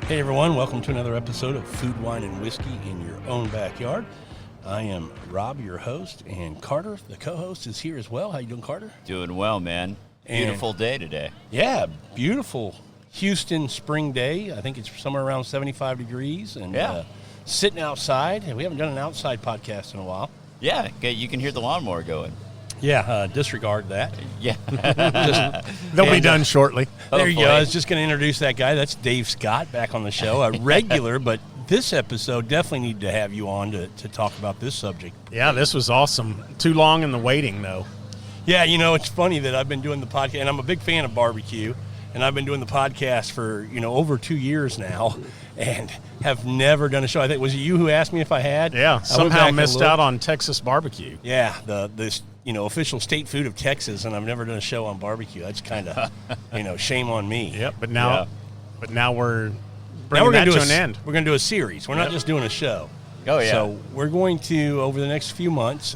Hey everyone, welcome to another episode of Food, Wine, and Whiskey in Your Own Backyard. I am Rob, your host, and Carter, the co-host, is here as well. How you doing, Carter? Doing well, man. Beautiful day today. Yeah, beautiful Houston spring day. I think it's somewhere around 75 degrees, and sitting outside. We haven't done an outside podcast in a while. Yeah, you can hear the lawnmower going. Yeah, disregard that. Yeah. They'll be done shortly. There you go. I was just going to introduce that guy. That's Dave Scott back on the show, a regular, but this episode definitely need to have you on to talk about this subject. Yeah, this was awesome. Too long in the waiting, though. Yeah, you know, it's funny that I've been doing the podcast, and I'm a big fan of barbecue, and I've been doing the podcast for, over 2 years now, and have never done a show. I think, was it you who asked me if I had? Yeah, somehow missed out on Texas barbecue. Yeah, this official state food of Texas, and I've never done a show on barbecue. That's kind of, shame on me. Yep, but now we're bringing that to an end. We're going to do a series. We're not just doing a show. Oh, yeah. So we're going to, over the next few months,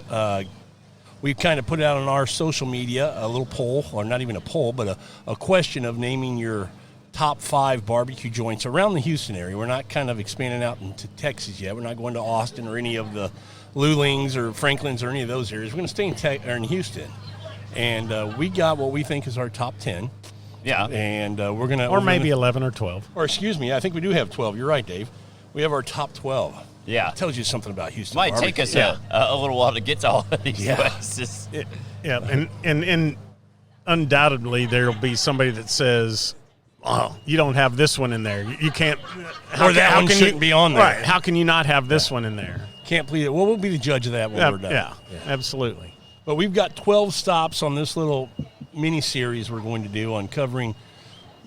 we've kind of put out on our social media a little poll, or not even a poll, but a question of naming your top 5 barbecue joints around the Houston area. We're not kind of expanding out into Texas yet. We're not going to Austin or any of the Lulings or Franklin's or any of those areas. We're going to stay in Houston. And we got what we think is our top 10. Yeah. And we're going to... Or maybe 11 or 12. Or excuse me, I think we do have 12. You're right, Dave. We have our top 12. Yeah. It tells you something about Houston Might barbecue. take us a little while to get to all of these places. And undoubtedly there'll be somebody that says, "Oh, you don't have this one in there. You can't." Or that one shouldn't be on there. Right. How can you not have this one in there? Can't plead it. Well, we'll be the judge of that when we're done. Yeah, absolutely. But we've got 12 stops on this little mini-series we're going to do on covering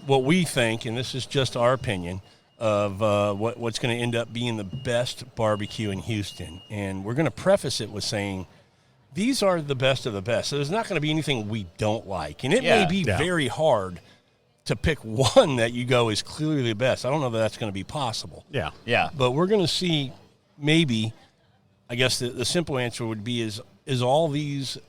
what we think, and this is just our opinion, of what's going to end up being the best barbecue in Houston. And we're going to preface it with saying these are the best of the best. So there's not going to be anything we don't like. And it may be very hard to pick one that you go is clearly the best. I don't know that that's going to be possible. Yeah. Yeah. But we're going to see maybe, I guess the simple answer would be is all these,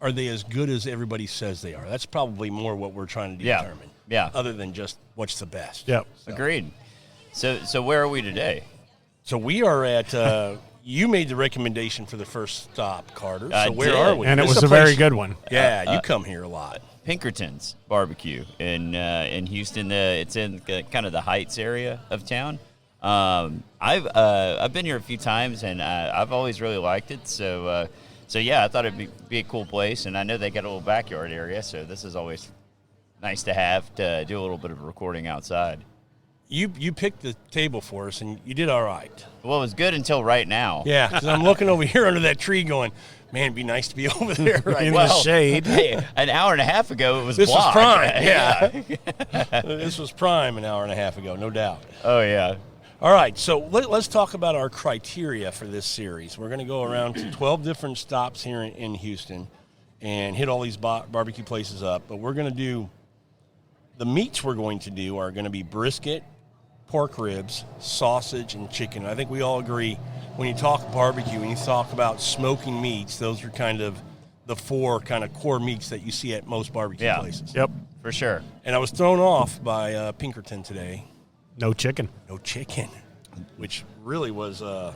are they as good as everybody says they are? That's probably more what we're trying to determine. Yeah. Other than just what's the best. Yep. So. Agreed. So where are we today? So we are at, you made the recommendation for the first stop, Carter. So where did. are we? And it This was is a very good one. Yeah, you come here a lot. Pinkerton's barbecue in Houston. It's in kind of the Heights area of town. I've been here a few times, and I've always really liked it. So yeah, I thought it'd be a cool place, and I know they got a little backyard area, so this is always nice to have to do a little bit of recording outside. You picked the table for us, and you did all right. Well, it was good until right now. Yeah, because I'm looking over here under that tree going, man, it'd be nice to be over there right In now. the shade. Hey, an hour and a half ago, it was This was blocked. prime, yeah. This was prime an hour and a half ago, no doubt. Oh, yeah. All right, so let's talk about our criteria for this series. We're going to go around to 12 different stops here in Houston and hit all these barbecue places up. But we're going to do, the meats we're going to do are going to be brisket, pork ribs, sausage, and chicken. I think we all agree when you talk barbecue, when you talk about smoking meats, those are kind of the 4 kind of core meats that you see at most barbecue places. Yep. For sure. And I was thrown off by Pinkerton today. No chicken. No chicken, which really was a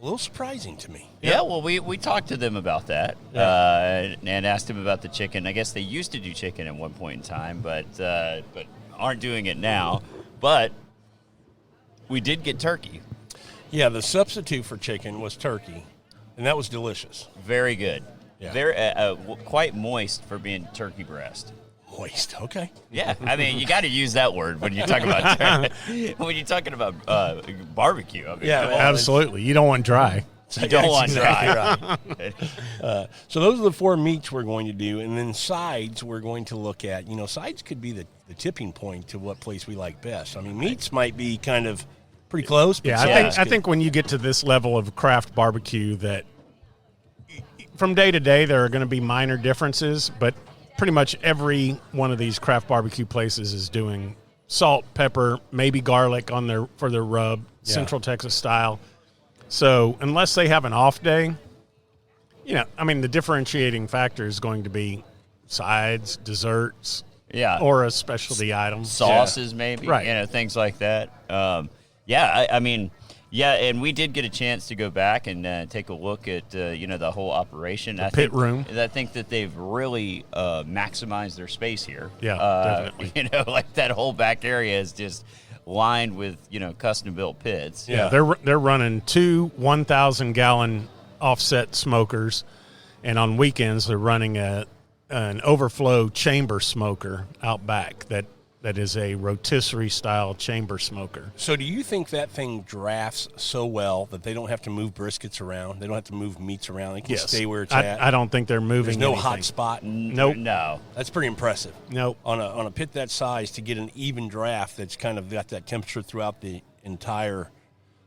little surprising to me. Yeah, well, we talked to them about that and asked them about the chicken. I guess they used to do chicken at one point in time, but aren't doing it now. But we did get turkey. Yeah, the substitute for chicken was turkey, and that was delicious. Very good. Yeah. Very quite moist for being turkey breast. Moist, okay. Yeah, I mean, you got to use that word when you're talking about when you're talking about barbecue. I mean, Yeah, well, Absolutely. You don't want dry. you don't want dry. Right. So those are the 4 meats we're going to do, and then sides we're going to look at. Sides could be the tipping point to what place we like best. I mean, meats might be kind of pretty close. But Yeah, I think when you get to this level of craft barbecue that from day to day there are going to be minor differences, but pretty much every one of these craft barbecue places is doing salt, pepper, maybe garlic for their rub, Central Texas style. So unless they have an off day, the differentiating factor is going to be sides, desserts, Yeah. or a specialty item. Sauces, maybe. Right. You know, things like that. I mean, yeah, and we did get a chance to go back and take a look at, the whole operation. The pit room. I think that they've really maximized their space here. Yeah, definitely. Like that whole back area is just lined with, custom-built pits. Yeah, they're running 2 1,000-gallon offset smokers, and on weekends they're running an overflow chamber smoker out back that is a rotisserie style chamber smoker. So do you think that thing drafts so well that they don't have to move briskets around? They don't have to move meats around. They can stay where it's at? I don't think they're moving. There's no anything. hot spot. Nope. No. That's pretty impressive. Nope. On a pit that size, to get an even draft that's kind of got that temperature throughout the entire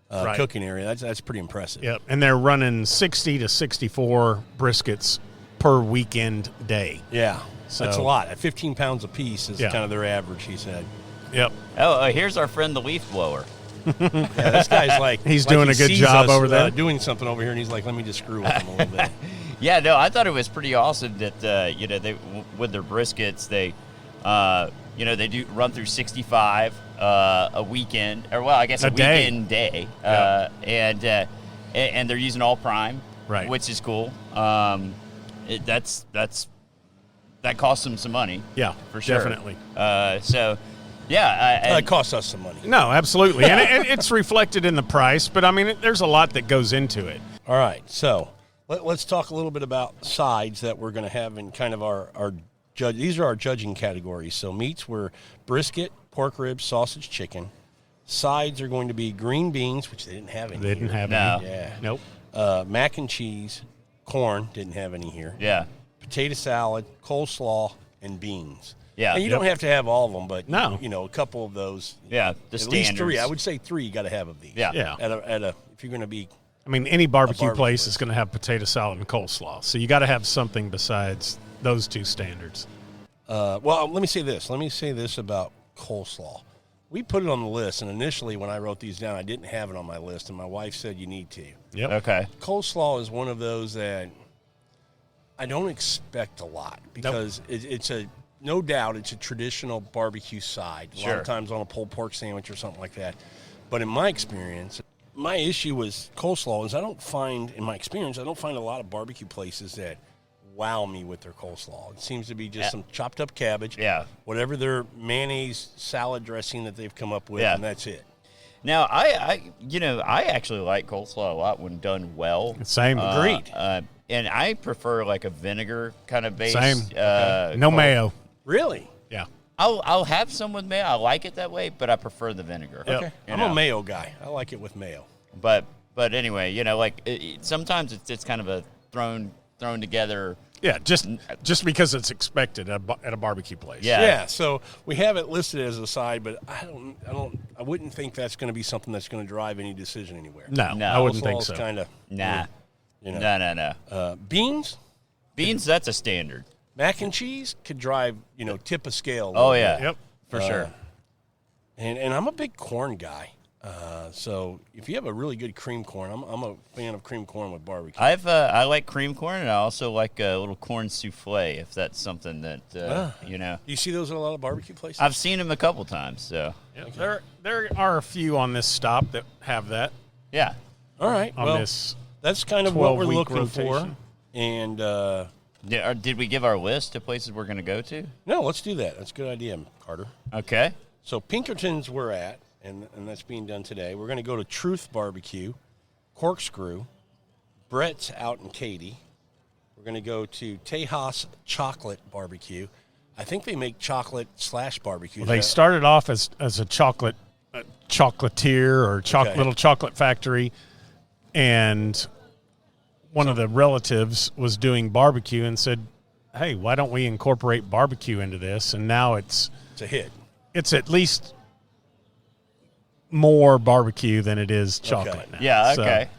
cooking area, that's pretty impressive. Yep, and they're running 60 to 64 briskets per weekend day. Yeah, So- that's a lot. At 15 pounds a piece is Yeah. kind of their average, he said. Yep. Oh, here's our friend the leaf blower. Yeah, this guy's like He's like doing he a good sees job us, over there. doing something over here, and he's like, "Let me just screw with him a little bit." Yeah, no, I thought it was pretty awesome that they with their briskets they they do run through 65 a weekend, or well, I guess a day. weekend day, Yeah. and they're using all prime, Right. which is cool. That costs them some money, Yeah, for sure, definitely. It costs us some money. No, absolutely, and it's reflected in the price. But I mean, there's a lot that goes into it. All right, so let's talk a little bit about sides that we're going to have in kind of our judge. These are our judging categories. So meats were brisket, pork ribs, sausage, chicken. Sides are going to be green beans, which they didn't have any. They didn't here. have No. any. Yeah. Nope. Mac and cheese, corn, didn't have any here. yeah. Potato salad, coleslaw, and beans. Yeah. And you Yep. don't have to have all of them, but No. a couple of those. Yeah, the At standards. least 3. I would say 3 you got to have of these. Yeah. Yeah. If you're going to be I mean, any barbecue barbecue place place. is going to have potato salad and coleslaw. So you got to have something besides those 2 standards. well, let me say this about coleslaw. We put it on the list, and initially when I wrote these down, I didn't have it on my list, and my wife said you need to. Yep. Okay. Coleslaw is one of those that I don't expect a lot because it's no doubt it's a traditional barbecue side. A lot Sure. of times on a pulled pork sandwich or something like that. But in my experience, my issue with coleslaw is I don't find a lot of barbecue places that wow me with their coleslaw. It seems to be just some chopped up cabbage, Yeah. whatever their mayonnaise salad dressing that they've come up with, Yeah. and that's it. Now, I actually like coleslaw a lot when done well. Same. Agreed. And I prefer like a vinegar kind of base. Same. No mayo. Really? Yeah. I'll have some with mayo. I like it that way, but I prefer the vinegar. Yep. Okay. You I'm know. a mayo guy. I like it with mayo. But anyway, sometimes it's kind of a thrown together. Yeah. Just because it's expected at a barbecue place. Yeah. Yeah, so we have it listed as a side, but I wouldn't think that's going to be something that's going to drive any decision anywhere. No, No. I wouldn't think Coleslaw's so. kind of Nah. No. beans, Beans, that's a standard. mac and cheese could drive tip a scale. a Oh little yeah. bit. Yep. For sure. And I'm a big corn guy. So if you have a really good cream corn, I'm a fan of cream corn with barbecue. I like cream corn, and I also like a little corn souffle if that's something that You see those at a lot of barbecue places. I've seen them a couple times. So Yep. There are a few on this stop that have that yeah. All right, on well, this. that's kind of what we're 12-week looking for. rotation. And Did we give our list of places we're going to go to? no, let's do that. That's a good idea, Carter. Okay. So Pinkerton's we're at, and that's being done today. We're going to go to Truth Barbecue, Corkscrew, Brett's out in Katy. We're going to go to Tejas Chocolate Barbecue. I think they make chocolate/barbecue. They started off as a chocolatier or Okay. little chocolate factory, and one of the relatives was doing barbecue and said, "Hey, why don't we incorporate barbecue into this?" And now it's a hit. It's at least more barbecue than it is chocolate now. Yeah. So, Okay.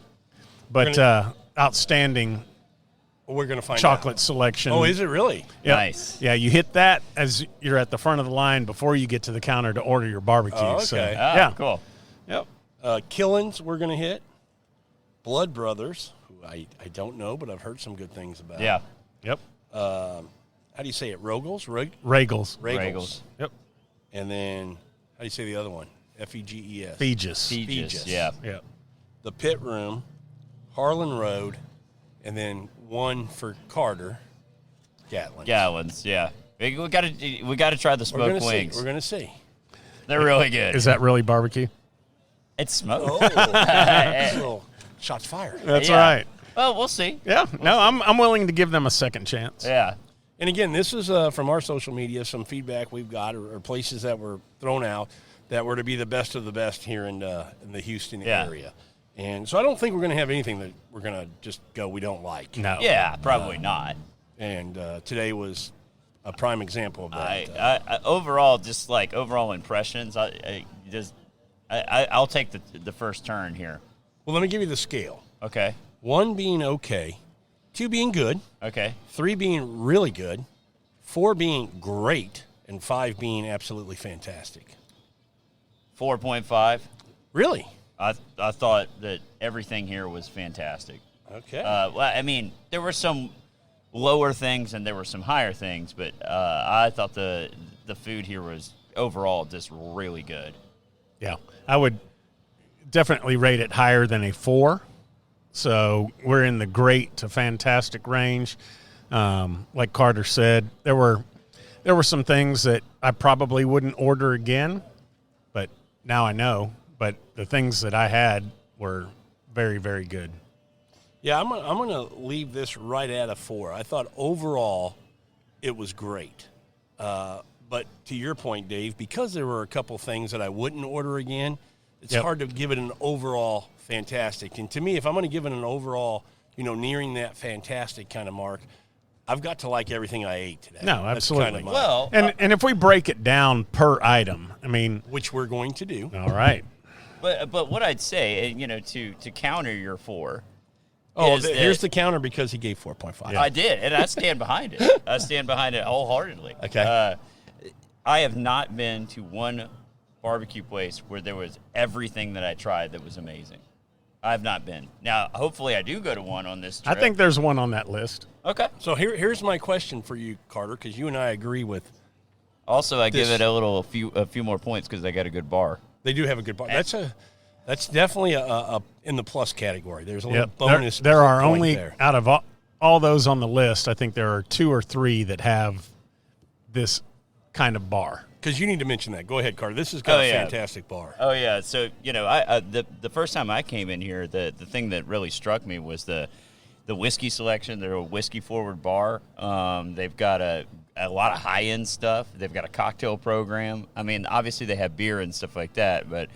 but outstanding Well, we're going to find chocolate out. selection. Oh, is it really? Yep. Nice. Yeah, you hit that as you're at the front of the line before you get to the counter to order your barbecue. Oh, So, okay. yeah. Cool. Yep. Killins we're going to hit. Blood Brothers, who I don't know, but I've heard some good things about. Yeah. Yep. how do you say it? Rogels? Regals. Yep. And then, how do you say the other one? Feges. Feges. Yeah. Yep. The Pit Room, Harlan Road, and then one for Carter, Gatlin's, yeah. We got to try the smoked wings. We're gonna see. They're really good. Is that really barbecue? It's smoked. Little shots fired. That's right. Well, we'll see. Yeah. No, I'm willing to give them a second chance. Yeah. And again, this is from our social media, some feedback we've got, or places that were thrown out that were to be the best of the best here in the Houston area. And so I don't think we're going to have anything that we're going to just go we don't like. No. Yeah, probably not. And today was a prime example of that. I overall, just like overall impressions, I'll take the first turn here. Well, let me give you the scale. Okay. 1 being okay, 2 being good, Okay. 3 being really good, 4 being great, and 5 being absolutely fantastic. 4.5. Really? I thought that everything here was fantastic. Okay. Well, I mean, there were some lower things and there were some higher things, but I thought the food here was overall just really good. Yeah. I would definitely rate it higher than a 4. So we're in the great to fantastic range. Like Carter said, there were some things that I probably wouldn't order again, but now I know. But the things that I had were very, very good. Yeah, I'm going to leave this right at a 4. I thought overall it was great. But to your point, Dave, because there were a couple things that I wouldn't order again, it's hard to give it an overall fantastic. And to me, if I'm going to give it an overall, nearing that fantastic kind of mark, I've got to like everything I ate today. No, absolutely. And if we break it down per item, I mean, which we're going to do. All right. But what I'd say, to counter your 4. Here's the counter because he gave 4.5. Yeah. I did, and I stand behind it. I stand behind it wholeheartedly. Okay. I have not been to one barbecue place where there was everything that I tried that was amazing. I have not been. Now, hopefully I do go to one on this trip. I think there's one on that list. Okay. So here's my question for you, Carter, because you and I agree with. Also, I give it a few more points because they got a good bar. They do have a good bar. That's definitely a in the plus category. There's a little bonus. There are only there. Out of all those on the list, I think there are 2 or 3 that have this kind of bar. Because you need to mention that. Go ahead, Carter. This has got a fantastic bar. Oh yeah. So the first time I came in here, the thing that really struck me was the whiskey selection. They're a whiskey forward bar. They've got a lot of high end stuff. They've got a cocktail program. I mean, obviously they have beer and stuff like that, but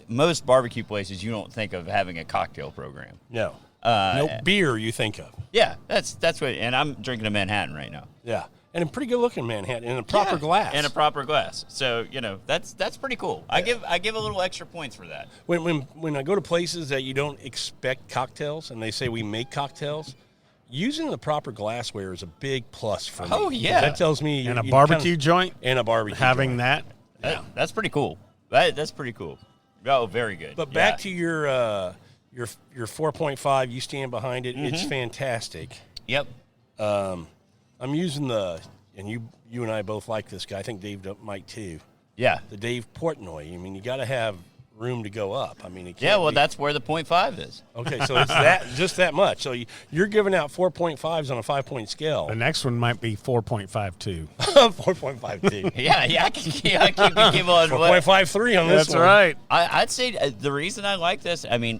most barbecue places you don't think of having a cocktail program. No. No beer you think of. Yeah, that's what. And I'm drinking a Manhattan right now. Yeah. And a pretty good looking Manhattan in a proper glass. In a proper glass. So, that's pretty cool. I give a little extra points for that. When I go to places that you don't expect cocktails and they say we make cocktails, using the proper glassware is a big plus for me. Oh yeah. That tells me And a barbecue joint? And a barbecue having joint. that? Yeah. That's pretty cool. That's pretty cool. Oh, very good. But back to your 4.5, you stand behind it. It's fantastic. Yep. I'm using and you and I both like this guy. I think Dave might too. Yeah. The Dave Portnoy. I mean, you got to have room to go up. I mean, it can't that's where the 0.5 is. Okay, so it's just that much. So you're giving out 4.5s on a 5-point scale. The next one might be 4.52. 4.52. Yeah, I can give on 4.53 on this That's one. right. I'd say the reason I like this, I mean,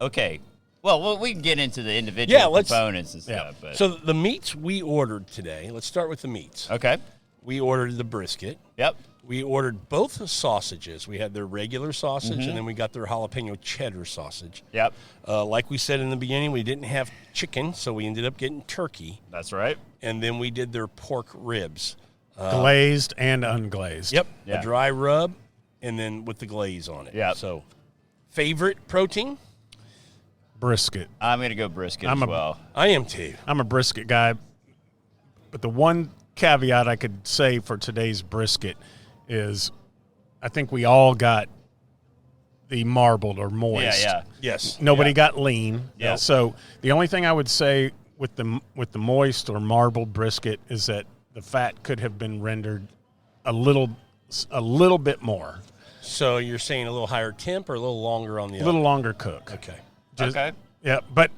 okay. Well, we can get into the individual components and stuff. But. So the meats we ordered today, let's start with the meats. Okay. We ordered the brisket. Yep. We ordered both the sausages. We had their regular sausage, and then we got their jalapeno cheddar sausage. Yep. Like we said in the beginning, we didn't have chicken, so we ended up getting turkey. That's right. And then we did their pork ribs. Glazed and unglazed. Yep. Yeah. A dry rub, and then with the glaze on it. Yep. So, favorite protein? Brisket. I'm going to go brisket as well. I am too. I'm a brisket guy. But the one caveat I could say for today's brisket is I think we all got the marbled or moist. Yeah. Yes. Nobody got lean. Yeah. So the only thing I would say with the moist or marbled brisket is that the fat could have been rendered a little bit more. So you're saying a little higher temp or a little longer on the A little longer cook. Okay. Okay. Yeah, but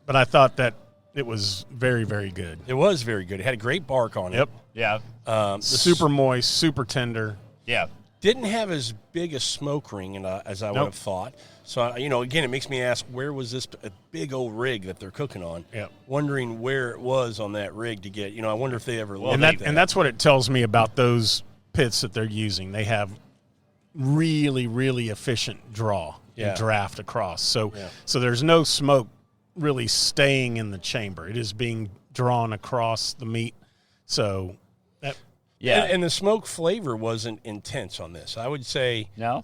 I thought that it was very, very good. It was very good. It had a great bark on it. Yep. Yeah. Super moist, super tender. Yeah. Didn't have as big a smoke ring as I would have thought. So, again, it makes me ask, where was this a big old rig that they're cooking on? Yep. Wondering where it was on that rig to get, I wonder if they ever looked at that. And that's what it tells me about those pits that they're using. They have really, really efficient draw and draft across. So there's no smoke really staying in the chamber. It is being drawn across the meat. So that and the smoke flavor wasn't intense on this. I would say No?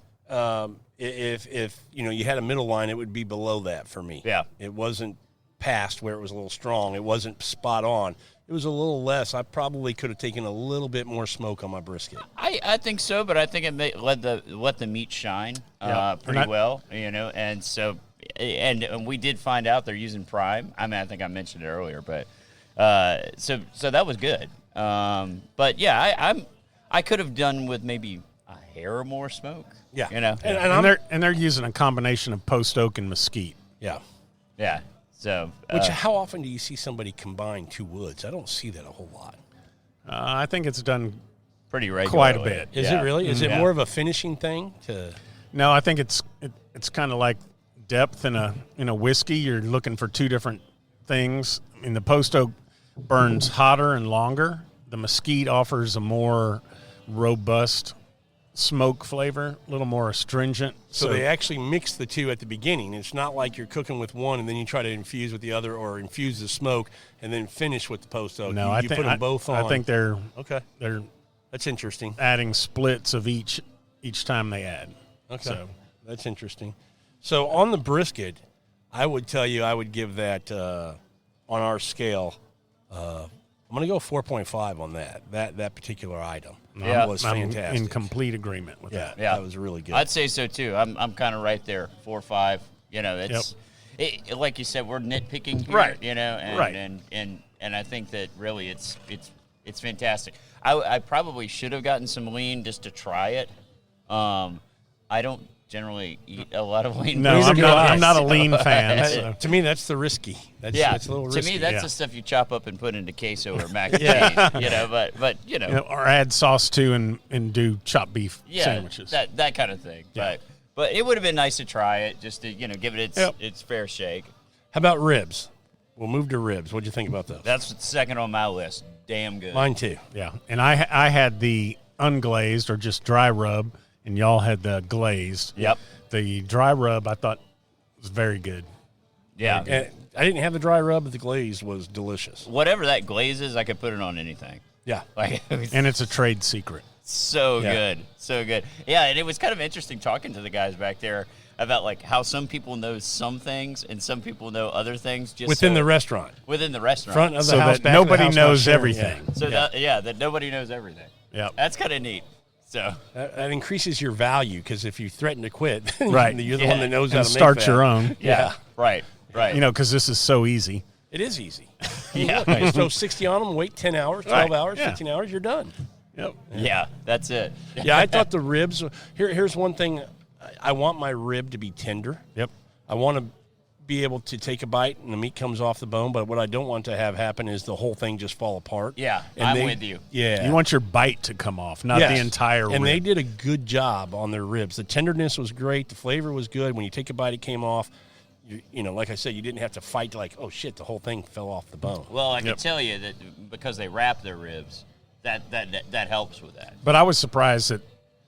if you had a middle line, it would be below that for me. Yeah. It wasn't past where it was a little strong. It wasn't spot on. It was a little less. I probably could have taken a little bit more smoke on my brisket. I think so, but I think it let the meat shine pretty well, and so and we did find out they're using prime. I mean, I think I mentioned it earlier, but so that was good. But yeah, I could have done with maybe a hair more smoke. Yeah, and they're using a combination of post oak and mesquite. Yeah. Yeah. So How often do you see somebody combine two woods? I don't see that a whole lot. I think it's done pretty regularly. quite a bit. Is it really? Is it more of a finishing thing? No, I think it's kind of like depth in a whiskey. You're looking for two different things. I mean, the post oak burns hotter and longer. The mesquite offers a more robust smoke flavor, a little more astringent. So they actually mix the two at the beginning. It's not like you're cooking with one and then you try to infuse with the other, or infuse the smoke and then finish with the post oak. No, you put them both on. I think they're That's interesting. Adding splits of each time they add. Okay, so that's interesting. So on the brisket, I would tell you I would give that on our scale. I'm going to go 4.5 on that particular item. Yeah, was I'm fantastic. in complete agreement with that. Yeah, that was really good. I'd say so too. I'm kind of right there, 4 or 5. It's like you said, we're nitpicking here, right? And I think that really it's fantastic. I probably should have gotten some lean just to try it. I don't generally eat a lot of lean. No, I'm not a lean fan. So. To me, that's the risky. That's a little risky. To me, that's the stuff you chop up and put into queso or mac and cheese. But or add sauce to and do chopped beef sandwiches. that kind of thing. Yeah. But it would have been nice to try it, just to give it its fair shake. How about ribs? We'll move to ribs. What'd you think about those? That's second on my list. Damn good. Mine too. Yeah, and I had the unglazed or just dry rub, and y'all had the glazed. Yep. The dry rub I thought was very good. Yeah. And I didn't have the dry rub, but the glaze was delicious. Whatever that glaze is, I could put it on anything. Yeah. And it's a trade secret. So good. Yeah, and it was kind of interesting talking to the guys back there about how some people know some things and some people know other things. Just within the restaurant. Within the restaurant. Front of the so house, that back of the nobody house, knows not sharing. everything. Yeah. So that nobody knows everything. Yeah. That's kind of neat. So that increases your value, because if you threaten to quit, right, you're the one that knows how and to make start that. your own. Yeah. Right. Because this is so easy. It is easy. Yeah. You just throw 60 on them, wait 10 hours, 12 hours, 15 hours, you're done. Yep. Yeah, that's it. Yeah, I thought the ribs. Here's one thing. I want my rib to be tender. Yep. I want to be able to take a bite and the meat comes off the bone, but what I don't want to have happen is the whole thing just fall apart. Yeah, I'm with you. Yeah. You want your bite to come off, not the entire rib. And they did a good job on their ribs. The tenderness was great. The flavor was good. When you take a bite, it came off. Like I said, you didn't have to fight oh shit, the whole thing fell off the bone. Well, I can tell you that because they wrap their ribs, that helps with that. But I was surprised that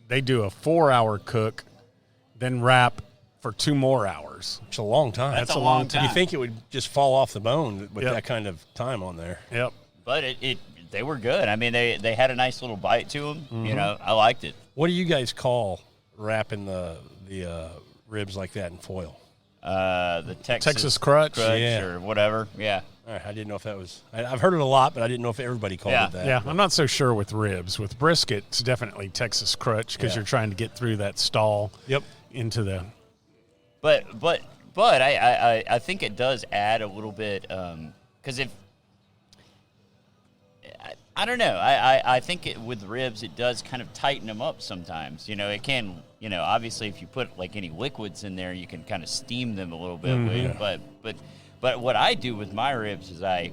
they do a 4-hour cook, then wrap for 2 more hours. It's a long time. That's a long time. You think it would just fall off the bone with that kind of time on there. Yep. But they were good. I mean, they had a nice little bite to them. Mm-hmm. I liked it. What do you guys call wrapping the ribs like that in foil? The Texas crutch? or whatever. Yeah. All right, I didn't know if that was. I've heard it a lot, but I didn't know if everybody called it that. Yeah, I'm not so sure with ribs. With brisket, it's definitely Texas crutch because you're trying to get through that stall. Yep. Into the. But But I think it does add a little bit because if I don't know, I think with ribs it does kind of tighten them up sometimes. It can, obviously if you put like any liquids in there, you can kind of steam them a little bit. But what I do with my ribs is I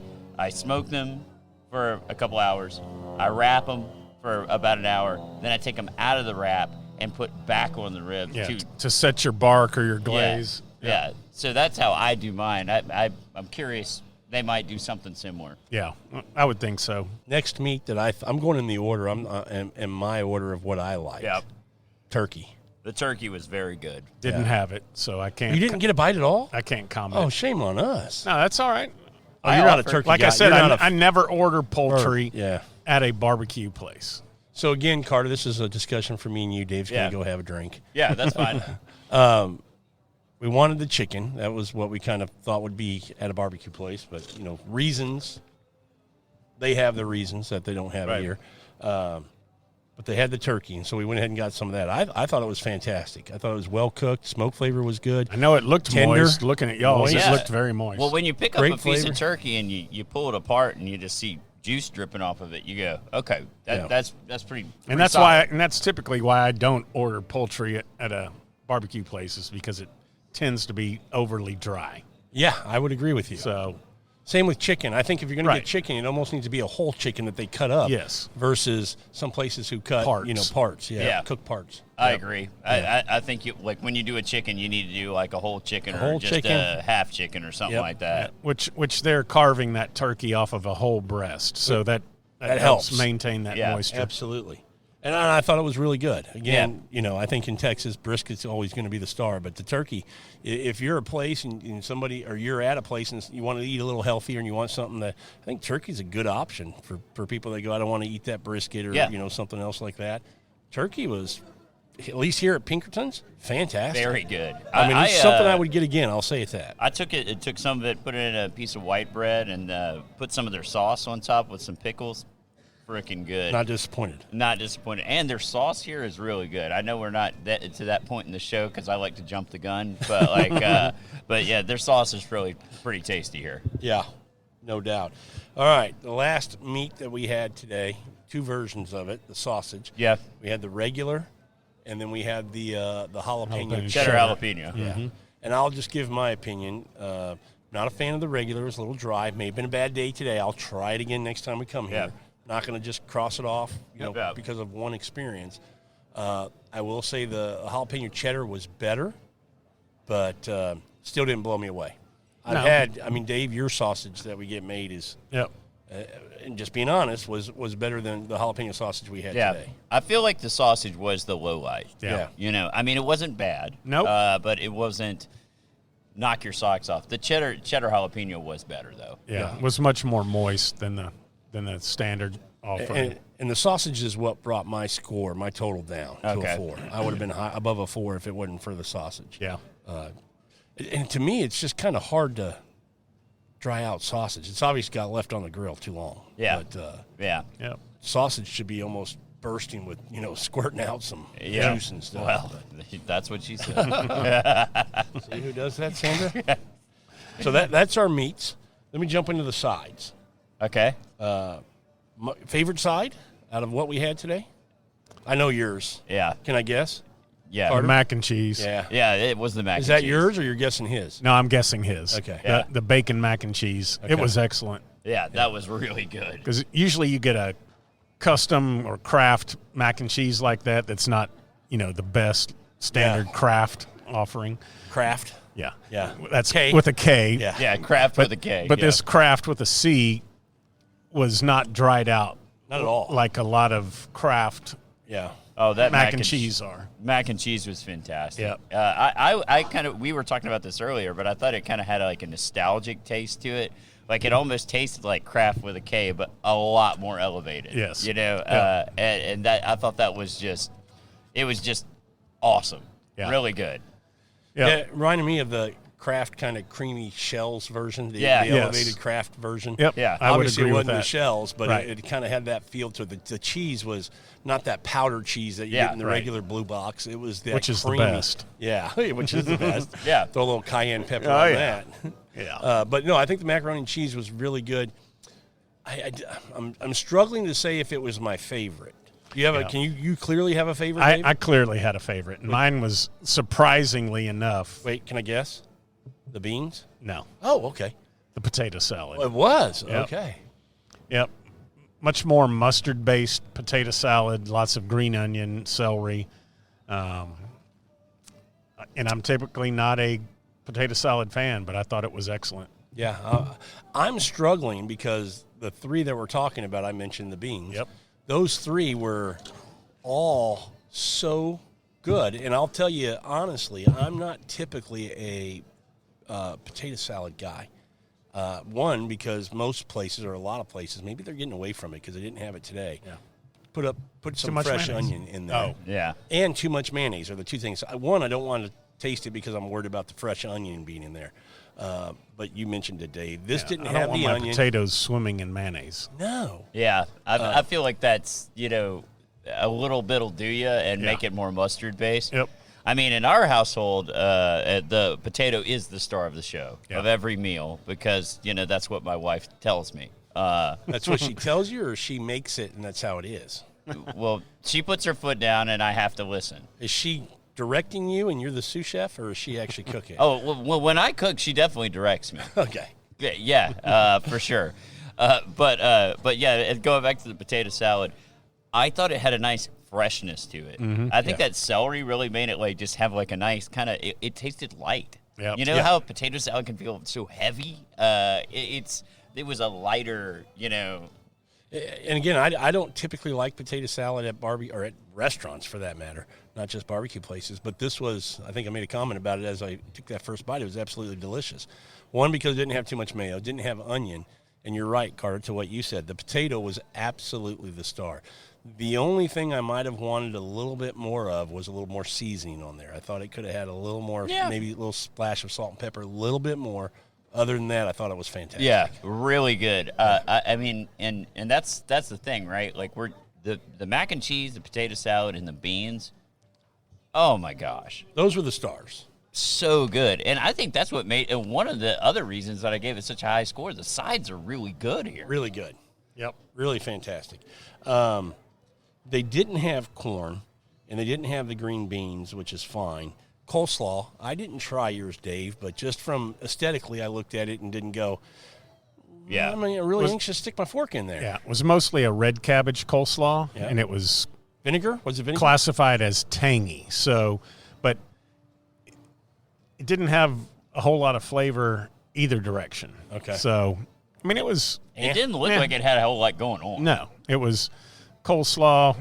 smoke them for a couple hours, I wrap them for about an hour, then I take them out of the wrap and put back on the ribs to set your bark or your glaze. Yeah. So that's how I do mine. I'm curious. They might do something similar. Yeah, I would think so. Next meat that I'm going in the order. I'm in my order of what I like. Yeah. Turkey. The turkey was very good. Didn't have it, so I can't. You didn't get a bite at all? I can't comment. Oh, shame on us. No, that's all right. Oh, you're not a turkey Like guy. I said, You're not I never order poultry Yeah. at a barbecue place. So again, Carter, this is a discussion for me and you. Dave's going to go have a drink. Yeah, that's fine. We wanted the chicken. That was what we kind of thought would be at a barbecue place. But, reasons, they have the reasons that they don't have it here. But they had the turkey, and so we went ahead and got some of that. I thought it was fantastic. I thought it was well-cooked. Smoke flavor was good. I know it looked Tender. moist. Looking at y'all, it looked very moist. Well, when you pick Great up a piece flavor. of turkey and you pull it apart and you just see juice dripping off of it, you go, okay, that's pretty. And that's solid. that's typically why I don't order poultry at a barbecue place, is because it tends to be overly dry. Yeah, I would agree with you. So, same with chicken. I think if you're going to get chicken, it almost needs to be a whole chicken that they cut up. Yes. Versus some places who cut Parts. Parts. Yeah. Cooked parts. I agree. I think when you do a chicken, you need to do like a whole chicken whole or just chicken. a half chicken or something like that. which they're carving that turkey off of a whole breast, so that helps maintain that moisture. Absolutely. And I thought it was really good. Again, I think in Texas, brisket's always going to be the star. But the turkey, if you're a place and somebody, or you're at a place and you want to eat a little healthier and you want something that, I think turkey's a good option for people that go, I don't want to eat that brisket or, something else like that. Turkey was, at least here at Pinkerton's, fantastic. Very good. I mean, it's something I would get again. I'll say it that. I took some of it, put it in a piece of white bread, and put some of their sauce on top with some pickles. Freaking good. Not disappointed. Not disappointed. And their sauce here is really good. I know we're not to that point in the show because I like to jump the gun, but but yeah, their sauce is really pretty tasty here. Yeah, no doubt. All right, the last meat that we had today, two versions of it, the sausage. Yeah. We had the regular, and then we had the jalapeno Cheddar jalapeno. Yeah. Mm-hmm. And I'll just give my opinion. Not a fan of the regular. It was a little dry. May have been a bad day today. I'll try it again next time we come here. Yeah. Not going to just cross it off, because of one experience. I will say the jalapeno cheddar was better, but still didn't blow me away. Dave, your sausage that we get made is, and just being honest, was better than the jalapeno sausage we had today. I feel like the sausage was the low light. Yeah. It wasn't bad. Nope. But it wasn't knock your socks off. The cheddar jalapeno was better, though. Yeah, it was much more moist than the standard offering. And the sausage is what brought my total down to a 4. I would have been above a 4 if it wasn't for the sausage. Yeah. And to me, it's just kind of hard to dry out sausage. It's obviously got left on the grill too long. Yeah. But sausage should be almost bursting with, squirting out some juice and stuff. Well, that's what she said. See who does that, Sandra? So that's our meats. Let me jump into the sides. Okay. My favorite side out of what we had today? I know yours. Yeah. Can I guess? Yeah. Or mac and cheese. Yeah. Yeah, it was the mac and cheese. Is that yours or you're guessing his? No, I'm guessing his. Okay. The bacon mac and cheese. Okay. It was excellent. Yeah, that was really good. Because usually you get a custom or craft mac and cheese like that that's not, the best standard craft offering. Kraft? Yeah. Yeah. That's K. with a K. Yeah. Yeah, Kraft with a K. But this craft with a C was not dried out. Not at all. Like a lot of craft Yeah. Oh, that mac and cheese are. Mac and cheese was fantastic. Yeah. I kind of, we were talking about this earlier, but I thought it kind of had like a nostalgic taste to it. Like it almost tasted like Kraft with a K, but a lot more elevated. Yes. And that, I thought that was just, it was just awesome. Yeah. Really good. Yeah. It reminded me of the Kraft kind of creamy shells version, the Yes. elevated Kraft version. Yep. Yeah. I would Obviously, agree it with wasn't the that. shells, but Right. it kind of had that feel to it. The cheese was not that powdered cheese that you Yeah, get in the right. regular blue box. It was that Which is the creamy, best. Yeah, which is the best. Yeah. Throw a little cayenne pepper Oh, on yeah. that. Yeah. But no, I think the macaroni and cheese was really good. I'm struggling to say if it was my favorite. Do you have Yeah. Can you clearly have a favorite? Dave? I clearly had a favorite. Mine was surprisingly enough. Wait, can I guess? The beans? No, Oh, okay. the potato salad. It was Yep. okay. Yep. Much more mustard-based potato salad, lots of green onion, celery. And I'm typically not a potato salad fan, but I thought it was excellent. Yeah, I'm struggling because the three that we're talking about, I mentioned the beans. Yep. Those three were all so good, and I'll tell you honestly, I'm not typically a potato salad guy. One, because most places or a lot of places, maybe they're getting away from it because they didn't have it today. Yeah. Put some much fresh mayonnaise. onion in there. Oh. Yeah. And too much mayonnaise are the two things. One, I don't want to taste it because I'm worried about the fresh onion being in there. But you mentioned it, Dave. This didn't I don't have want the my onion. potatoes swimming in mayonnaise. No. Yeah. I feel like that's, a little bit will do you and Yeah. make it more mustard based. Yep. I mean, in our household, the potato is the star of the show, Yeah. of every meal, because, that's what my wife tells me. That's what she tells you, or she makes it and that's how it is? Well, she puts her foot down and I have to listen. Is she directing you and you're the sous chef, or is she actually cooking? Oh, well, when I cook, she definitely directs me. Okay. Yeah, for sure. But yeah, going back to the potato salad, I thought it had a nice freshness to it. I think that celery really made it just have a nice kind of. It tasted light. Yep. You know Yeah. how potato salad can feel so heavy. It was a lighter. And again, I don't typically like potato salad at or at restaurants for that matter, not just barbecue places. But this was, I think I made a comment about it as I took that first bite. It was absolutely delicious. One, because it didn't have too much mayo, didn't have onion. And you're right, Carter, to what you said. The potato was absolutely the star. The only thing I might have wanted a little bit more of was a little more seasoning on there. I thought it could have had a little more, maybe a little splash of salt and pepper, a little bit more. Other than that, I thought it was fantastic. Yeah, really good. I mean, and that's the thing, right? We're the mac and cheese, the potato salad, and the beans. Oh my gosh, Those were the stars. so good. And I think that's what made. And one of the other reasons that I gave it such a high score, the sides are really good here. Really good. Yep. Really fantastic. They didn't have corn, and they didn't have the green beans, which is fine. Coleslaw, I didn't try yours, Dave, but just from aesthetically, I looked at it and didn't go, Yeah. I'm really anxious to stick my fork in there. Yeah. It was mostly a red cabbage coleslaw, Yeah. and it was Vinegar? Was it vinegar? classified as tangy. So, but it didn't have a whole lot of flavor either direction. Okay. So, I mean, it was It didn't look Yeah. like it had a whole lot going on. no, it was coleslaw.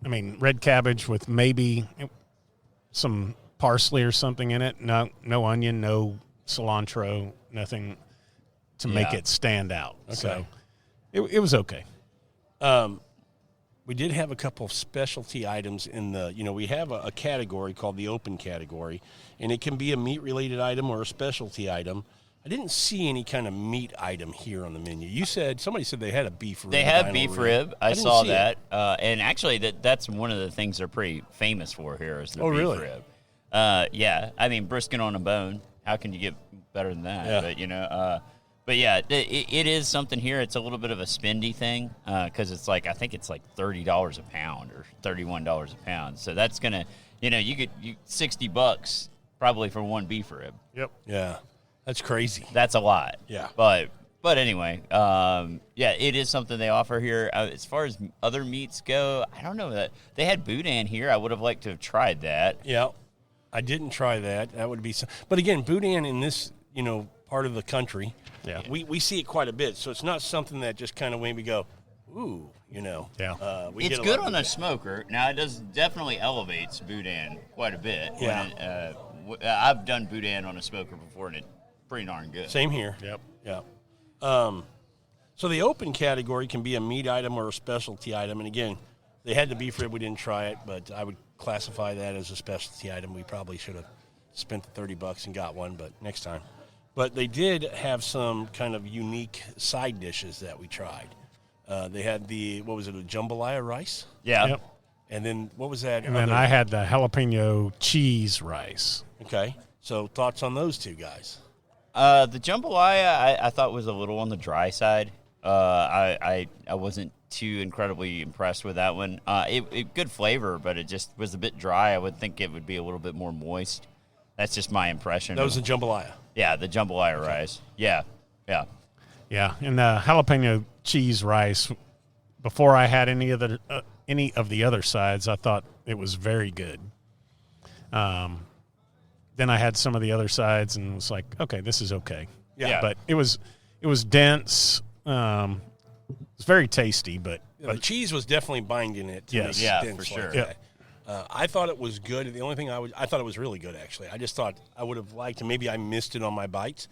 I mean, red cabbage with maybe some parsley or something in it. No onion, no cilantro, nothing to make Yeah. it stand out. Okay. So it was okay. We did have a couple of specialty items in we have a category called the open category, and it can be a meat-related item or a specialty item. I didn't see any kind of meat item here on the menu. Somebody said they had a beef rib. They have vinyl beef rib. I didn't saw see that. it. And actually, that's one of the things they're pretty famous for here is the Oh, beef really? rib. Yeah. I mean, brisket on a bone. How can you get better than that? Yeah. But yeah, it is something here. It's a little bit of a spendy thing because it's I think it's $30 a pound or $31 a pound. So that's gonna, you get $60 probably for one beef rib. Yep. Yeah, that's crazy. That's a lot. Yeah. But anyway, yeah, it is something they offer here. As far as other meats go, I don't know that they had boudin here. I would have liked to have tried that. Yeah, I didn't try that. That would be but again, boudin in this, part of the country, Yeah. we see it quite a bit. So it's not something that just kind of made me go, ooh, Yeah. we It's get a good lot on of a smoker. Now, it does definitely elevates boudin quite a bit. Yeah. I've done boudin on a smoker before, and it's pretty darn good. Same here. Yep. Yeah. So the open category can be a meat item or a specialty item. And again, they had the beef rib. We didn't try it, but I would classify that as a specialty item. We probably should have spent the $30 and got one, but next time. But they did have some kind of unique side dishes that we tried. They had a jambalaya rice? Yeah. Yep. And then what was that? And then I had the jalapeno cheese rice. Okay. So thoughts on those two guys? The jambalaya I thought was a little on the dry side. I wasn't too incredibly impressed with that one. It good flavor, but it just was a bit dry. I would think it would be a little bit more moist. That's just my impression. That was the jambalaya. Yeah, the jambalaya rice. Yeah. Yeah, and the jalapeno cheese rice. Before I had any of the other sides, I thought it was very good. Then I had some of the other sides and was like, okay, this is okay. Yeah. But it was dense. It's very tasty, but The cheese was definitely binding it. To Yes. make it Yeah, dense for like sure. that. I thought it was good. The only thing I thought it was really good, actually. I just thought I would have liked, and maybe I missed it on my bites,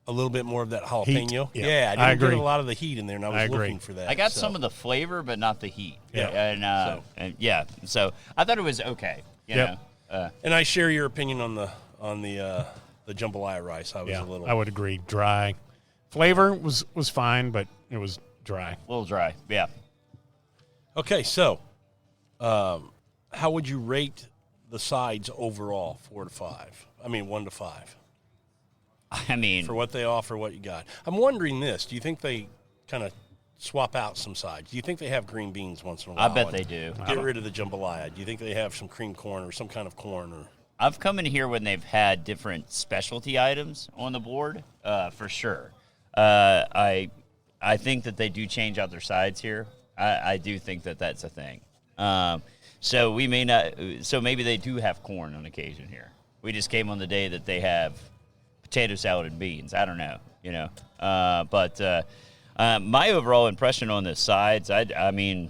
a little bit more of that jalapeno. Heat. Yeah, I didn't I agree. get a lot of the heat in there, and I was I agree. looking for that. I got so. some of the flavor, but not the heat. Yeah. So I thought it was okay. You Yep. know. And I share your opinion on the jambalaya rice. I was yeah, a little. I would agree. Dry. Flavor was fine, but it was dry. A little dry. Yeah. Okay, so how would you rate the sides overall, 4 to 5? I mean, 1 to 5 I mean, for what they offer, what you got. I'm wondering this: do you think they kind of swap out some sides? Do you think they have green beans once in a while? I bet they do. Get rid of the jambalaya. Do you think they have some cream corn or some kind of corn? Or I've come in here when they've had different specialty items on the board, for sure. I think that they do change out their sides here. I do think that that's a thing. So we may not. So maybe they do have corn on occasion here. We just came on the day that they have potato salad and beans. I don't know, but my overall impression on the sides, I mean,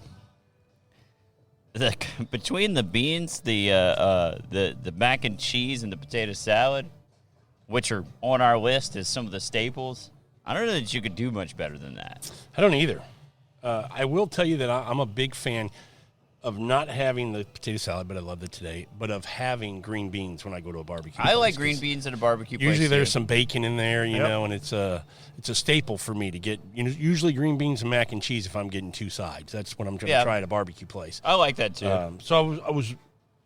between the beans, the mac and cheese, and the potato salad, which are on our list as some of the staples, I don't know that you could do much better than that. I don't either. I will tell you that I'm a big fan of not having the potato salad, but I loved it today, but of having green beans when I go to a barbecue I place, like 'cause green beans at a barbecue place. usually there's too. some bacon in there, you Yep. know, and it's a staple for me to get. Usually green beans and mac and cheese if I'm getting two sides. That's what I'm trying to try at a barbecue place. I like that too. So I was a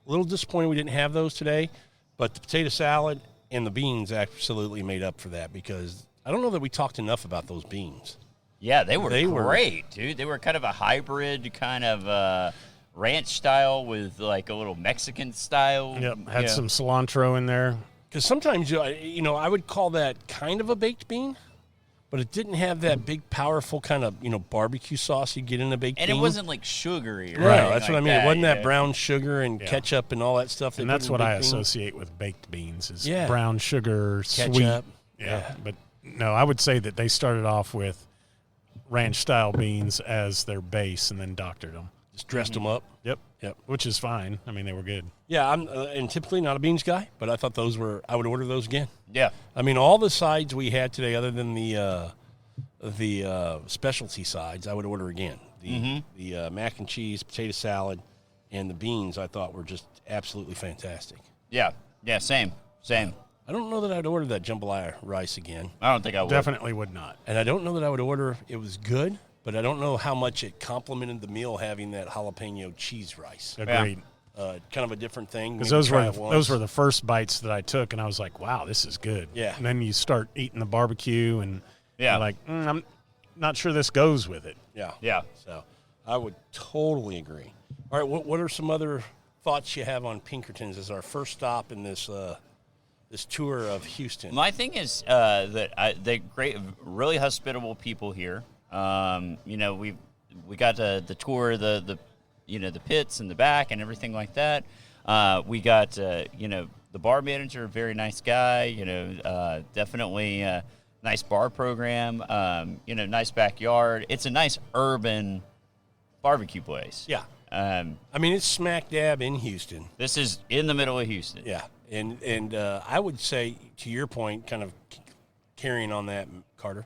little disappointed we didn't have those today, but the potato salad and the beans absolutely made up for that, because I don't know that we talked enough about those beans. Yeah, they were They were- great, dude. They were kind of a hybrid kind of ranch style with like a little Mexican style. Yep. Had Yeah. some cilantro in there. Because sometimes, I would call that kind of a baked bean, but it didn't have that big, powerful kind of, barbecue sauce you get in a baked And bean. it wasn't like sugary. Or Right, anything that's what I like mean. It wasn't that yeah. brown sugar and ketchup and all that stuff. they And put that's in what I baked beans. associate with baked beans is Yeah. brown sugar, sweet. Ketchup. Yeah. But no, I would say that they started off with ranch-style beans as their base and then doctored them. Just dressed them up. Yep. Yep. Which is fine. I mean, they were good. Yeah, I'm and typically not a beans guy, but I thought I would order those again. Yeah. I mean, all the sides we had today, other than the specialty sides, I would order again. The mac and cheese, potato salad, and the beans, I thought were just absolutely fantastic. Yeah. Yeah. Same. I don't know that I'd order that jambalaya rice again, I don't think I would. Definitely would not. and I don't know that I would order. It was good, but I don't know how much it complemented the meal having that jalapeno cheese rice. Agreed. Kind of a different thing. Because Maybe those try were it the first bites that I took, and I was like, "Wow, this is good." Yeah. And then you start eating the barbecue, and Yeah. you're like, I'm not sure this goes with it. Yeah. Yeah. So I would totally agree. All right, what are some other thoughts you have on Pinkertons as our first stop in this this tour of Houston? My thing is that they're great, really hospitable people here. We got the tour, the pits in the back and everything like that. We got the bar manager, very nice guy. Definitely nice bar program. Nice backyard. It's a nice urban barbecue place. Yeah. Um, It's smack dab in Houston. this is in the middle of Houston. Yeah. And I would say, to your point, kind of carrying on that, Carter,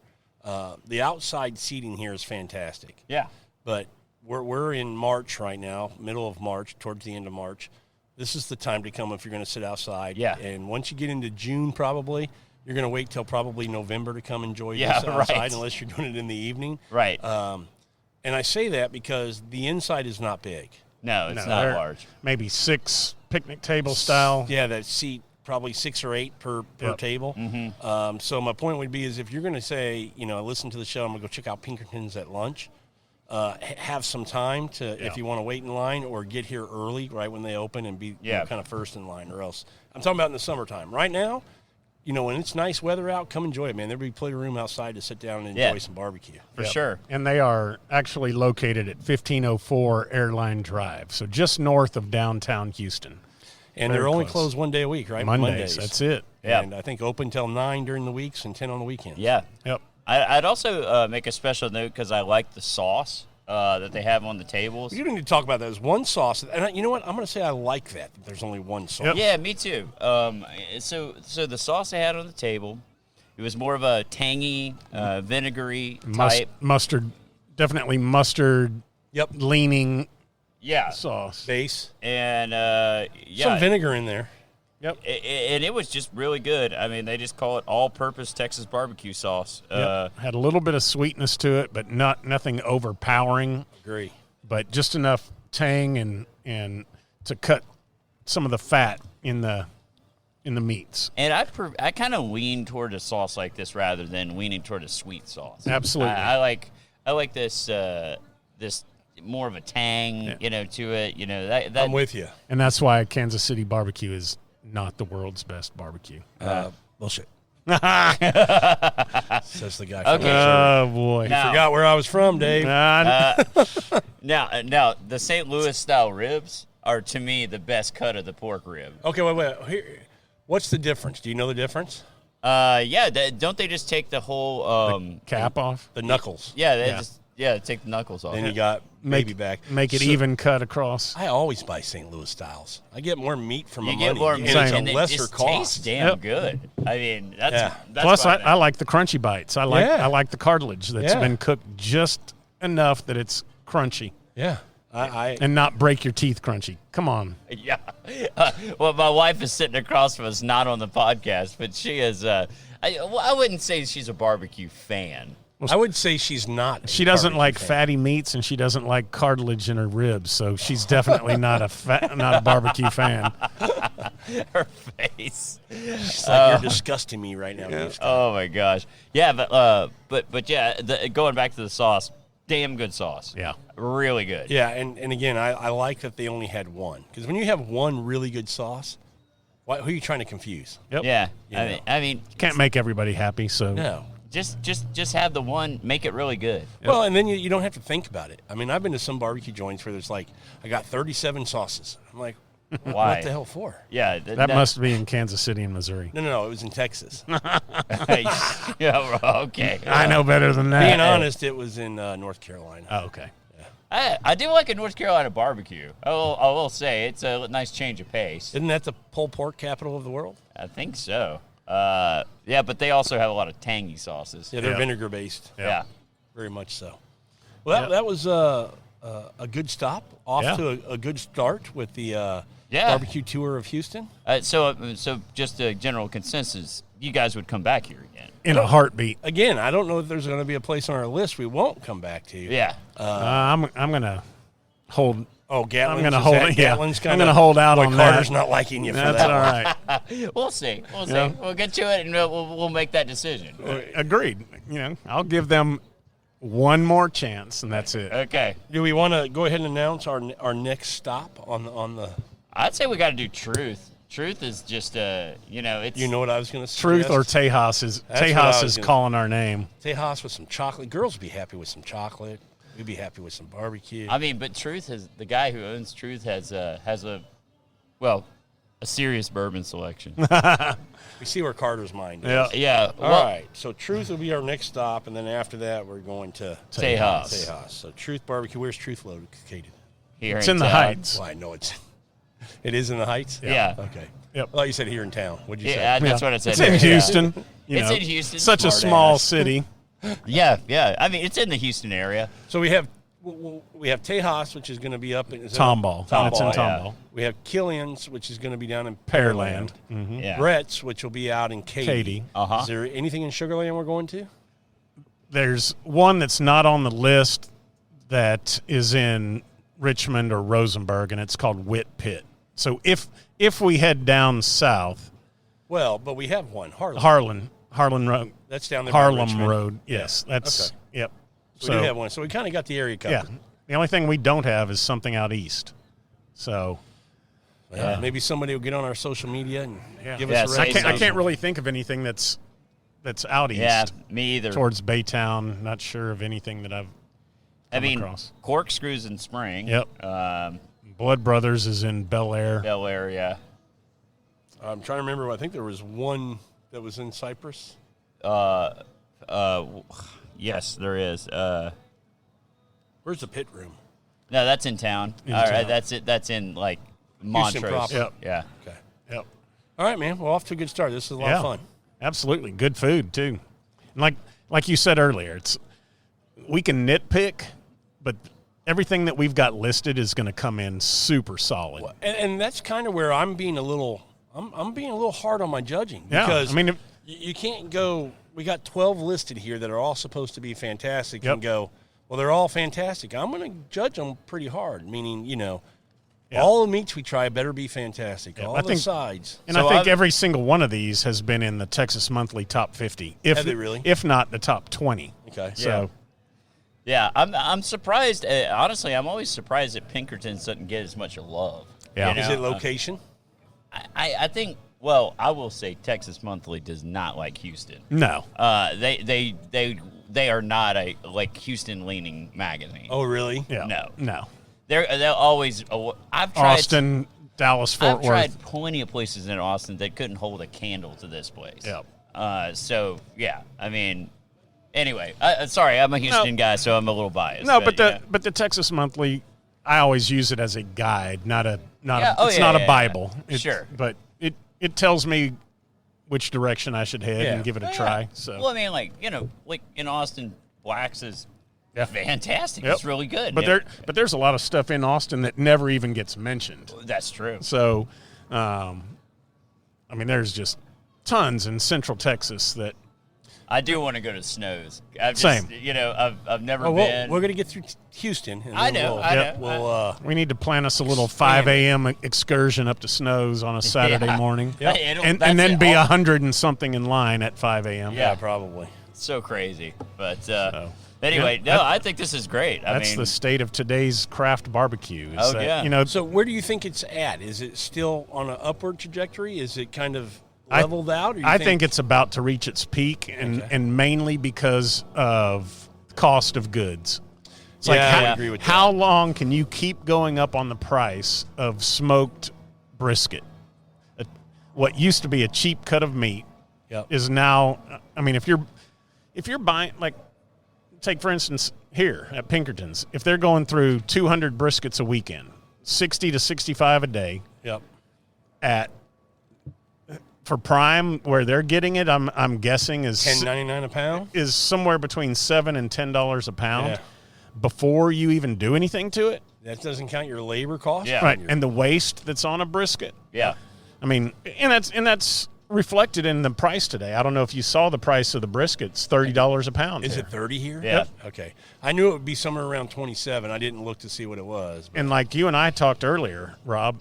the outside seating here is fantastic. Yeah. But we're in March right now, middle of March, towards the end of March. this is the time to come if you're going to sit outside. Yeah. And once you get into June, probably, you're going to wait till probably November to come enjoy this outside, right. unless you're doing it in the evening. Right. And I say that because the inside is not big. No, it's No, not they're large. Maybe 6 picnic table style. Yeah, that seat probably 6 or 8 per Yep. table. Mm-hmm. So my point would be is if you're going to say, listen to the show, I'm going to go check out Pinkerton's at lunch. Have some time to if you want to wait in line or get here early, right when they open and be kind of first in line, or else. I'm talking about in the summertime. Right now, when it's nice weather out, come enjoy it, man. There'll be plenty of room outside to sit down and enjoy some barbecue. For sure. And they are actually located at 1504 Airline Drive, so just north of downtown Houston. And Very they're only close. closed one day a week, right? Mondays. That's it. Yeah. And I think open till 9 during the weeks and 10 on the weekends. Yeah. Yep. I'd also make a special note because I like the sauce that they have on the tables. You don't need to talk about that. There's one sauce. And you know what? I'm going to say I like that there's only one sauce. Yep. Yeah, me too. So the sauce they had on the table, it was more of a tangy, vinegary type. Mustard, definitely mustard Yep. leaning Yeah. sauce. Base. And, Some vinegar in there. Yep. And it was just really good. I mean, they just call it all-purpose Texas barbecue sauce. Yep. Had a little bit of sweetness to it, but nothing overpowering. Agree. But just enough tang and to cut some of the fat in the meats. And I kind of lean toward a sauce like this rather than leaning toward a sweet sauce. Absolutely. I like this this more of a tang, to it. That I'm with you. And that's why Kansas City barbecue is not the world's best barbecue. Bullshit. Says the guy. From Okay. Oh, boy. Now- Forgot where I was from, Dave. Now the St. Louis style ribs are to me the best cut of the pork rib. Okay, wait. Here, what's the difference? Do you know the difference? Don't they just take the whole Cap off. The knuckles. they take the knuckles off. Then you got baby back. Make it So- even cut across. I always buy St. Louis styles. I get more meat from You my get money. more and meat, it's and a it lesser just cost. tastes damn Yep. good. I mean, that's Yeah. Plus, what I like the crunchy bites. I like the cartilage that's Yeah. been cooked just enough that it's crunchy Yeah. I and not break your teeth crunchy. Come on. Yeah. Well, my wife is sitting across from us, not on the podcast, but she is. I wouldn't say she's a barbecue fan. would say she's not. She doesn't like fatty meats and she doesn't like cartilage in her ribs, so she's definitely not a barbecue fan. Her face. She's like, you're disgusting me right now. Dave. Oh my gosh. Yeah, but yeah, going back to the sauce, damn good sauce. Yeah. Really good. Yeah, and again, I like that they only had one. Because when you have one really good sauce, who are you trying to confuse? Yep. Yeah. Yeah. I mean, Can't make everybody happy, so No. just have the one, make it really good. Well, and then you don't have to think about it. I mean, I've been to some barbecue joints where there's like, I got 37 sauces. I'm like, Why? what the hell for? Yeah. that must be in Kansas City and Missouri. No, it was in Texas. Yeah. Okay. I know better than that. Being honest, it was in North Carolina. Oh, okay. I do like a North Carolina barbecue. I will say it's a nice change of pace. Isn't that the pulled pork capital of the world? I think so. Yeah, but they also have a lot of tangy sauces. Yeah, they're Yeah. vinegar based. Yeah. Very much so. Well, that was a good stop. Off Yeah. to a good start with the Yeah. barbecue tour of Houston. So just a general consensus, you guys would come back here again. In a heartbeat. Again, I don't know if there's going to be a place on our list we won't come back to. Yeah. I'm gonna hold. Oh, Gatlin's. I'm gonna is hold that it. Yeah. Gatlin's I'm kinda- gonna hold out boy, on Carter's that. not liking you for That's that. all right. We'll see. We'll see. Yeah. We'll get to it, and we'll make that decision. Agreed. I'll give them one more chance, and that's it. Okay. Do we want to go ahead and announce our next stop on the? I'd say we got to do Truth. Truth is just it's You know what I was going to say? Truth or Tejas is That's what I Tejas was is gonna- calling our name. Tejas with some chocolate. Girls would be happy with some chocolate. We'd be happy with some barbecue. I mean, but Truth has the guy who owns Truth has a serious bourbon selection. We see where Carter's mind is. Yeah. Yeah. All right. So Truth will be our next stop, and then after that, we're going to Tejas. Tejas. So Truth Barbecue. Where's Truth located? Here It's in the town. Heights. Well, I know it is in the Heights. Yeah. Okay. Yep. I thought you said here in town. What'd you Yeah, say? that's what I said. It's in Yeah. Houston. It's in Houston. Such a Smart small ass. city. Yeah. I mean, it's in the Houston area. So we have we have Tejas, which is going to be up in Tomball. That's in Tomball. We have Killian's, which is going to be down in Pearland. Mm-hmm. Yeah. Brett's, which will be out in Katy. Uh-huh. Is there anything in Sugar Land we're going to? There's one that's not on the list that is in Richmond or Rosenberg, and it's called Whit Pit. So if we head down south, well, but we have one, Harlan Road. That's down there. By Harlem Richmond. Road. Yes, that's okay. Yep. So we do have one. So we kind of got the area covered. Yeah. The only thing we don't have is something out east. So maybe somebody will get on our social media and give Yeah, us a I recommendation. can't really think of anything that's out east. Yeah, me either. Towards Baytown, not sure of anything that I've come across. Corkscrews in Spring. Yep. Blood Brothers is in Bel Air. Bel Air, yeah. I'm trying to remember. I think there was one that was in Cypress. Yes, there is. Where's the pit room? No, that's in town. All right, that's it. That's in like Montrose. proper. Yep. Yeah. Okay. Yep. All right, man. Well, off to a good start. This is a lot of fun. Absolutely. Good food, too. And like you said earlier, we can nitpick, but everything that we've got listed is going to come in super solid. And that's kind of where I'm being a little hard on my judging. Yeah, Because I mean, you can't go – we got 12 listed here that are all supposed to be fantastic Yep. and go, well, they're all fantastic. I'm going to judge them pretty hard, meaning, all the meats we try better be fantastic. Yeah, all I the think- sides. And I think every single one of these has been in the Texas Monthly top 50, Have they really? if not the top 20. Okay. So, Yeah, I'm surprised. Honestly, I'm always surprised that Pinkerton doesn't get as much love. Yeah. Is it location? I think. Well, I will say Texas Monthly does not like Houston. no. They are not a Houston leaning magazine. Oh, really? Yeah. No. They'll always. I've tried Austin, Dallas, Fort I've Worth. tried plenty of places in Austin that couldn't hold a candle to this place. Yep. So yeah, I mean, anyway, sorry, I'm a Houston guy, so I'm a little biased. No, but the Texas Monthly, I always use it as a guide, not a Bible. It's- Sure. But it tells me which direction I should head and give it a try. So well, I mean, like in Austin, Blacks is fantastic. Yep. It's really good. But there's a lot of stuff in Austin that never even gets mentioned. That's true. So, I mean, there's just tons in Central Texas that. I do want to go to Snows. Same. I've never Oh, been. we're going to get through Houston. And I then know. we'll- I Yep. know. We'll, We need to plan us a little 5 a.m. excursion up to Snows on a Saturday morning, Yeah. and then be 100 and something in line at 5 a.m. yeah, probably. so crazy. But Yeah, I think this is great. That's the state of today's craft barbecue. Is Oh, that, yeah. So where do you think it's at? Is it still on an upward trajectory? Is it kind of leveled out? Or you I think it's about to reach its peak, and mainly because of cost of goods. It's Yeah, I like, agree with how long can you keep going up on the price of smoked brisket? What used to be a cheap cut of meat Yep. is now. I mean, if you're buying, like, take for instance here at Pinkerton's, if they're going through 200 briskets a weekend, 60 to 65 a day, Yep. for prime where they're getting it, I'm guessing is $10.99 a pound. is somewhere between $7 and $10 a pound Yeah. before you even do anything to it. That doesn't count your labor cost. Yeah. Right. And the waste that's on a brisket. Yeah. I mean, and that's reflected in the price today. I don't know if you saw the price of the briskets, $30 a pound. Is here. it 30 here? Yeah. Okay. I knew it would be somewhere around 27. I didn't look to see what it was. But And like you and I talked earlier, Rob,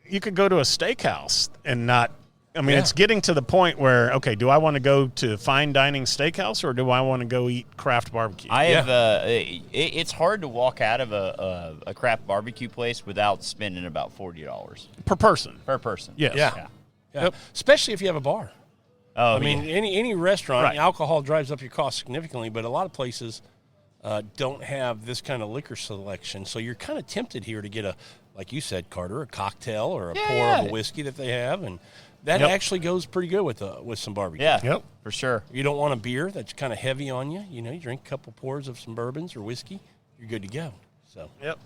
you could go to a steakhouse and not. I mean, Yeah. it's getting to the point where, okay, do I want to go to fine dining steakhouse or do I want to go eat craft barbecue? I have. It's hard to walk out of a craft barbecue place without spending about $40 Per person. per person. Yes. yeah. Yeah. Especially if you have a bar. Oh, I mean, any restaurant, Right. alcohol drives up your cost significantly, but a lot of places don't have this kind of liquor selection. So you're kind of tempted here to get like you said, Carter, a cocktail or a pour of a whiskey that they have, and that actually goes pretty good with some barbecue. yeah, Yep. for sure. You don't want a beer that's kind of heavy on you. You know, you drink a couple pours of some bourbons or whiskey, you're good to go. So Yep.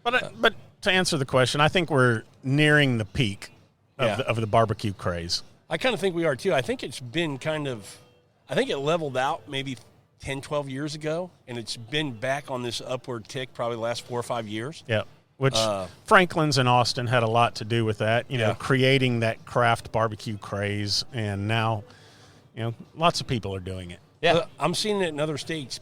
But to answer the question, I think we're nearing the peak of the barbecue craze. I kind of think we are too. I think it's been I think it leveled out maybe 10, 12 years ago, and it's been back on this upward tick probably the last 4 or 5 years. Yeah. Which Franklin's in Austin had a lot to do with that, you know, creating that craft barbecue craze. And now, you know, lots of people are doing it. Yeah. I'm seeing it in other states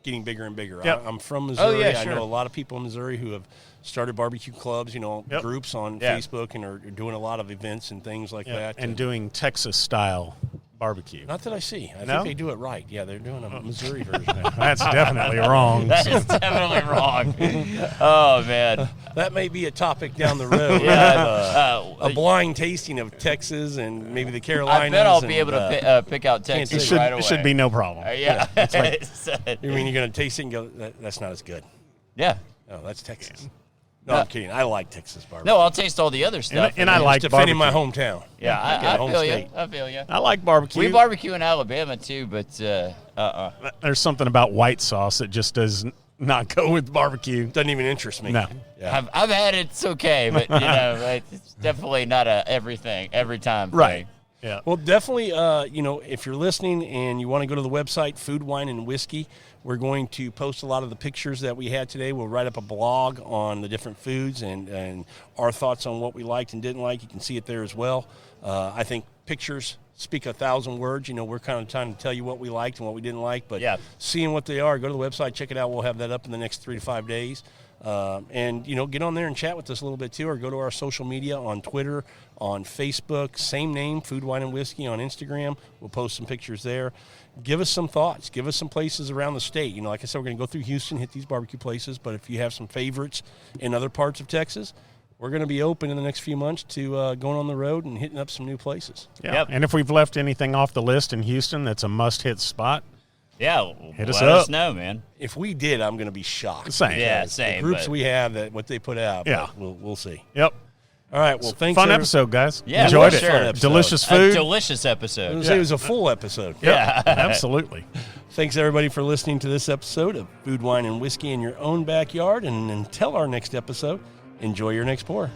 getting bigger and bigger. Yep. I'm from Missouri. Oh, yeah, I sure. know a lot of people in Missouri who have started barbecue clubs, you know, groups on Facebook, and are doing a lot of events and things like that. And doing Texas-style barbecue. Not that I see. I No? think they do it right. Yeah, they're doing a Missouri version. That's definitely wrong. That is definitely wrong. Oh, man. That may be a topic down the road. A blind tasting of Texas and maybe the Carolinas. I bet I'll be able to pick out Texas It right away. should be no problem. Yeah. You mean you're going to taste it and go, that's not as good? Yeah. No, that's Texas. No, I'm kidding. I like Texas barbecue. No, I'll taste all the other stuff. And I like defending barbecue. my hometown. Yeah, I feel you. I feel you. I like barbecue. We barbecue in Alabama too, but There's something about white sauce that just does not go with barbecue. Doesn't even interest me. No. Yeah. I've had it. It's okay, but you know, it's definitely not a every time thing. Right. Yeah. Well, definitely, you know, if you're listening and you want to go to the website, Food, Wine, and Whiskey, we're going to post a lot of the pictures that we had today. We'll write up a blog on the different foods and our thoughts on what we liked and didn't like. You can see it there as well. I think pictures speak 1,000 words. You know, we're kind of trying to tell you what we liked and what we didn't like, but seeing what they are, go to the website, check it out. We'll have that up in the next 3 to 5 days. And, you know, get on there and chat with us a little bit too, or go to our social media on Twitter, on Facebook, same name, Food, Wine, and Whiskey on Instagram. We'll post some pictures there. Give us some thoughts. Give us some places around the state. You know, like I said, we're going to go through Houston, hit these barbecue places, but if you have some favorites in other parts of Texas, we're going to be open in the next few months to going on the road and hitting up some new places. Yeah. Yep. And if we've left anything off the list in Houston that's a must-hit spot, Yeah, Hit us let up. us know, man. If we did, I'm going to be shocked. Same. Yeah, The same. groups but- we have, that what they put out, Yeah. but we'll see. Yep. All right, well, thanks. Fun episode, guys. Yeah, Enjoyed for it. sure. Fun episode. Delicious A food. delicious I episode. was gonna say it was a full episode. Yeah, absolutely. Thanks, everybody, for listening to this episode of Food, Wine, and Whiskey in your own backyard. And until our next episode, enjoy your next pour.